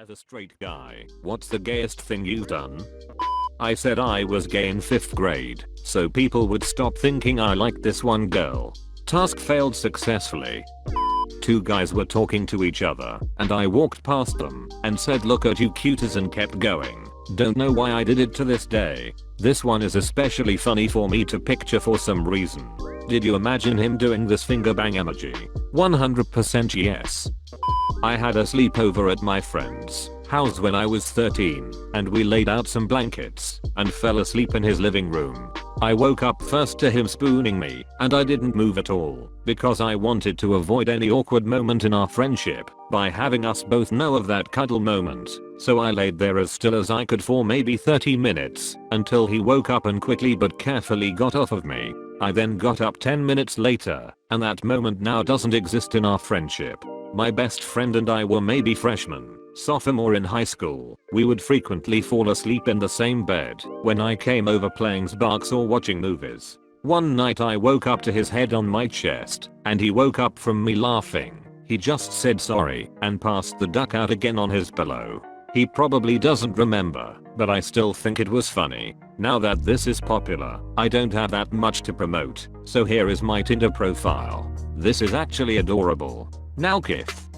As a straight guy, what's the gayest thing you've done? I said I was gay in 5th grade, so people would stop thinking I liked this one girl. Task failed successfully. Two guys were talking to each other, and I walked past them and said look at you cuties and kept going. Don't know why I did it to this day. This one is especially funny for me to picture for some reason. Did you imagine him doing this finger bang emoji? 100% yes. I had a sleepover at my friend's house when I was 13, and we laid out some blankets and fell asleep in his living room. I woke up first to him spooning me, and I didn't move at all because I wanted to avoid any awkward moment in our friendship by having us both know of that cuddle moment. So I laid there as still as I could for maybe 30 minutes until he woke up and quickly but carefully got off of me. I then got up 10 minutes later, and that moment now doesn't exist in our friendship. My best friend and I were maybe freshmen, sophomore in high school. We would frequently fall asleep in the same bed when I came over playing Xbox or watching movies. One night I woke up to his head on my chest, and he woke up from me laughing. He just said sorry and passed the duck out again on his pillow. He probably doesn't remember, but I still think it was funny. Now that this is popular, I don't have that much to promote, so here is my Tinder profile. This is actually adorable. Now gif.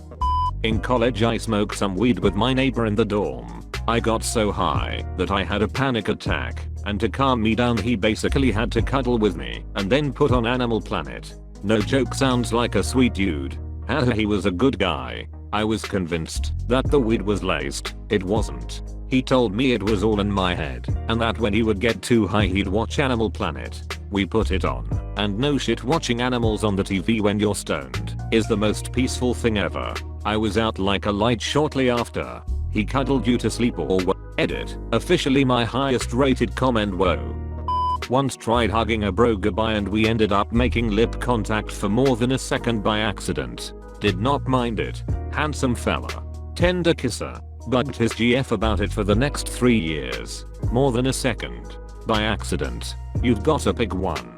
In college I smoked some weed with my neighbor in the dorm. I got so high that I had a panic attack, and to calm me down he basically had to cuddle with me and then put on Animal Planet. No joke, sounds like a sweet dude. Haha, he was a good guy. I was convinced that the weed was laced. It wasn't. He told me it was all in my head, and that when he would get too high he'd watch Animal Planet. We put it on, and no shit, watching animals on the TV when you're stoned is the most peaceful thing ever. I was out like a light shortly after. He cuddled you to sleep or what? Edit. Officially my highest rated comment. Whoa. Once tried hugging a bro goodbye and we ended up making lip contact for more than a second by accident. Did not mind it. Handsome fella. Tender kisser. Bugged his GF about it for the next 3 years. More than a second. By accident. You've gotta pick one.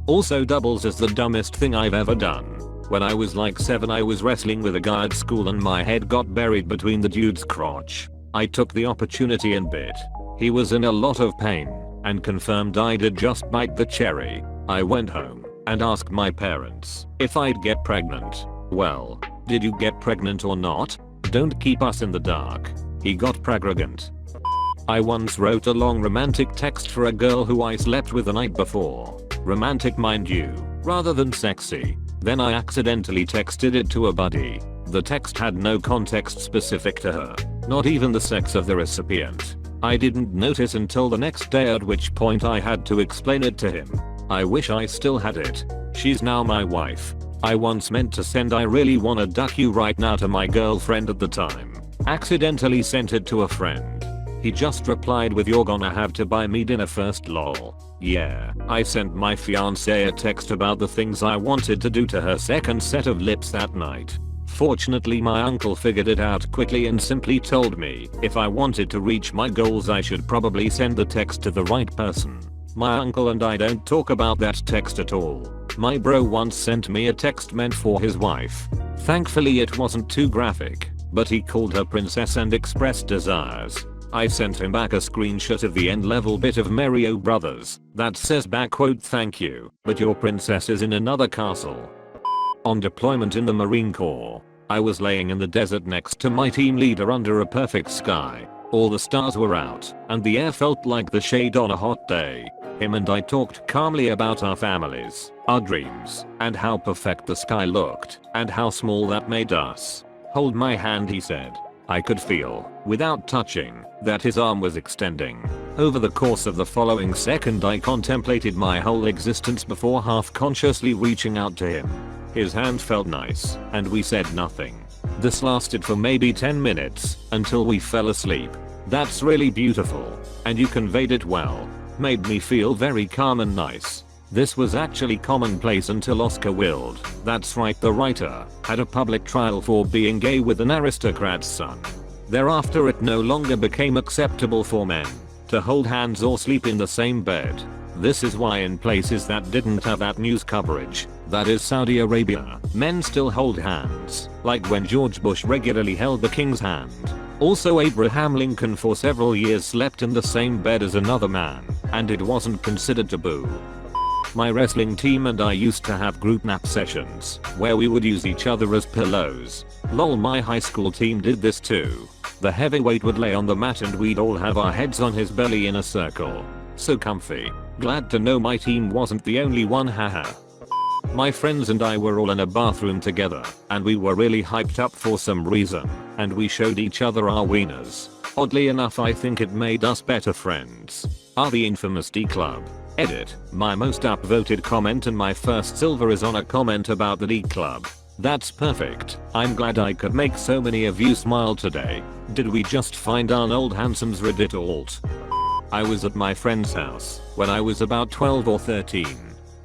Also doubles as the dumbest thing I've ever done. When I was like 7 I was wrestling with a guy at school and my head got buried between the dude's crotch. I took the opportunity and bit. He was in a lot of pain and confirmed I did just bite the cherry. I went home and asked my parents if I'd get pregnant. Well, did you get pregnant or not? Don't keep us in the dark. He got pregnant. I once wrote a long romantic text for a girl who I slept with the night before. Romantic, mind you, rather than sexy. Then I accidentally texted it to a buddy. The text had no context specific to her, not even the sex of the recipient. I didn't notice until the next day, at which point I had to explain it to him. I wish I still had it. She's now my wife. I once meant to send "I really wanna duck you right now" to my girlfriend at the time. Accidentally sent it to a friend. He just replied with "You're gonna have to buy me dinner first, lol." Yeah, I sent my fiancée a text about the things I wanted to do to her second set of lips that night. Fortunately my uncle figured it out quickly and simply told me if I wanted to reach my goals I should probably send the text to the right person. My uncle and I don't talk about that text at all. My bro once sent me a text meant for his wife. Thankfully it wasn't too graphic, but he called her princess and expressed desires. I sent him back a screenshot of the end level bit of Mario Brothers that says "Thank you, but your princess is in another castle." On deployment in the Marine Corps, I was laying in the desert next to my team leader under a perfect sky. All the stars were out, and the air felt like the shade on a hot day. Him and I talked calmly about our families, our dreams, and how perfect the sky looked, and how small that made us. "Hold my hand," he said. I could feel, without touching, that his arm was extending. Over the course of the following second I contemplated my whole existence before half-consciously reaching out to him. His hand felt nice, and we said nothing. This lasted for maybe 10 minutes, until we fell asleep. That's really beautiful, and you conveyed it well. Made me feel very calm and nice. This was actually commonplace until Oscar Wilde, that's right, the writer, had a public trial for being gay with an aristocrat's son. Thereafter it no longer became acceptable for men to hold hands or sleep in the same bed. This is why in places that didn't have that news coverage, that is Saudi Arabia, men still hold hands, like when George Bush regularly held the king's hand. Also, Abraham Lincoln for several years slept in the same bed as another man, and it wasn't considered taboo. My wrestling team and I used to have group nap sessions, where we would use each other as pillows. Lol, my high school team did this too. The heavyweight would lay on the mat and we'd all have our heads on his belly in a circle. So comfy. Glad to know my team wasn't the only one, haha. My friends and I were all in a bathroom together, and we were really hyped up for some reason, and we showed each other our wieners. Oddly enough, I think it made us better friends. The infamous D Club. Edit. My most upvoted comment and my first silver is on a comment about the D Club. That's perfect. I'm glad I could make so many of you smile today. Did we just find our old handsome's Reddit alt? I was at my friend's house when I was about 12 or 13.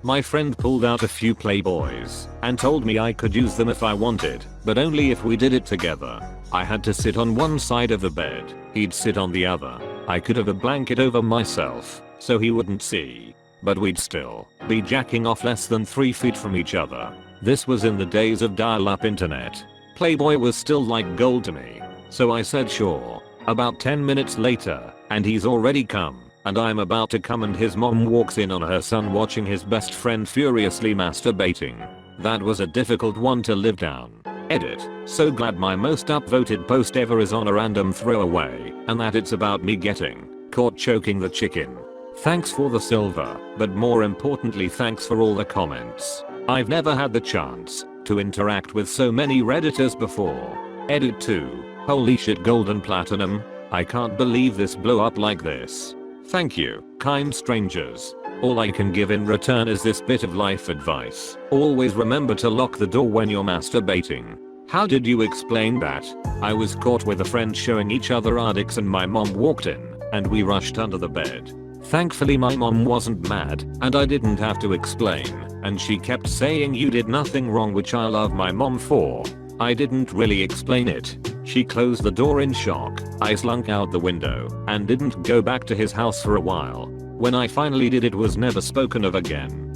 My friend pulled out a few Playboys and told me I could use them if I wanted, but only if we did it together. I had to sit on one side of the bed, he'd sit on the other. I could have a blanket over myself so he wouldn't see, but we'd still be jacking off less than 3 feet from each other. This was in the days of dial-up internet. Playboy was still like gold to me, so I said sure. About 10 minutes later, and he's already come, and I'm about to come, and his mom walks in on her son watching his best friend furiously masturbating. That was a difficult one to live down. Edit. So glad my most upvoted post ever is on a random throwaway, and that it's about me getting caught choking the chicken. Thanks for the silver, but more importantly thanks for all the comments. I've never had the chance to interact with so many redditors before. Edit 2. Holy shit, golden platinum. I can't believe this blew up like this. Thank you, kind strangers. All I can give in return is this bit of life advice. Always remember to lock the door when you're masturbating. How did you explain that? I was caught with a friend showing each other our dicks and my mom walked in, and we rushed under the bed. Thankfully my mom wasn't mad, and I didn't have to explain, and she kept saying you did nothing wrong, which I love my mom for. I didn't really explain it. She closed the door in shock. I slunk out the window and didn't go back to his house for a while. When I finally did, it was never spoken of again.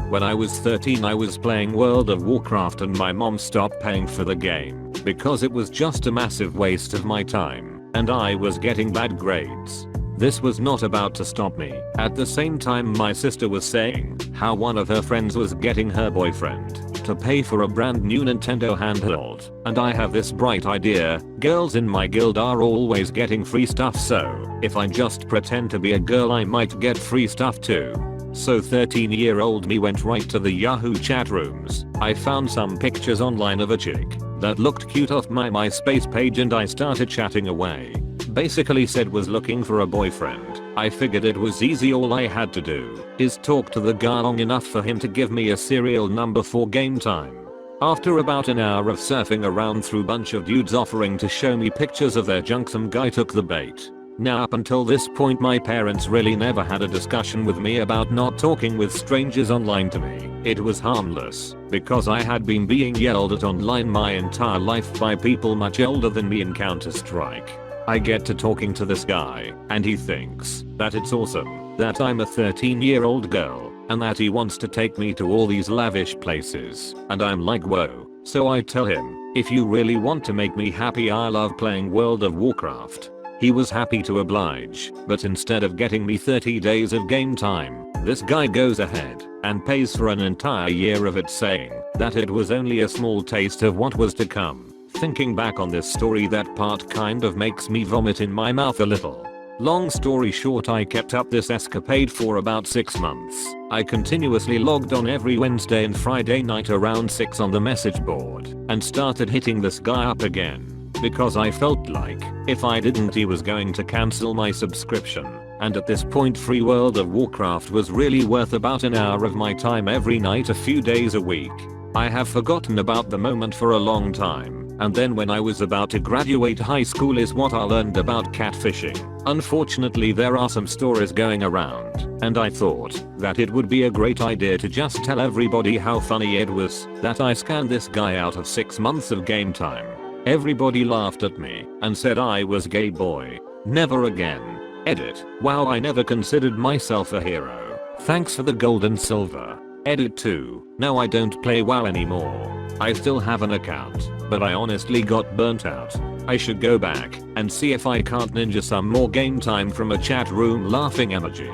When I was 13, I was playing World of Warcraft and my mom stopped paying for the game because it was just a massive waste of my time and I was getting bad grades. This was not about to stop me. At the same time, my sister was saying how one of her friends was getting her boyfriend to pay for a brand new Nintendo handheld, and I have this bright idea. Girls in my guild are always getting free stuff, so if I just pretend to be a girl I might get free stuff too. So 13-year-old me went right to the Yahoo chat rooms. I found some pictures online of a chick that looked cute off my MySpace page and I started chatting away. Basically said was looking for a boyfriend. I figured it was easy, all I had to do is talk to the guy long enough for him to give me a serial number for game time. After about an hour of surfing around through bunch of dudes offering to show me pictures of their junk, some guy took the bait. Now up until this point my parents really never had a discussion with me about not talking with strangers online to me. It was harmless because I had been being yelled at online my entire life by people much older than me in Counter-Strike. I get to talking to this guy and he thinks that it's awesome that I'm a 13-year-old girl and that he wants to take me to all these lavish places, and I'm like whoa. So I tell him, if you really want to make me happy, I love playing World of Warcraft. He was happy to oblige, but instead of getting me 30 days of game time, this guy goes ahead and pays for an entire year of it, saying that it was only a small taste of what was to come. Thinking back on this story, that part kind of makes me vomit in my mouth a little. Long story short, I kept up this escapade for about 6 months. I continuously logged on every Wednesday and Friday night around 6 on the message board and started hitting this guy up again because I felt like if I didn't, he was going to cancel my subscription. And at this point, free World of Warcraft was really worth about an hour of my time every night a few days a week. I have forgotten about the moment for a long time, and then when I was about to graduate high school is what I learned about catfishing. Unfortunately, there are some stories going around, and I thought that it would be a great idea to just tell everybody how funny it was that I scanned this guy out of 6 months of game time. Everybody laughed at me and said I was gay boy. Never again. Edit. Wow, I never considered myself a hero. Thanks for the gold and silver. Edit 2. No, I don't play WoW anymore. I still have an account, but I honestly got burnt out. I should go back and see if I can't ninja some more game time from a chat room laughing emoji.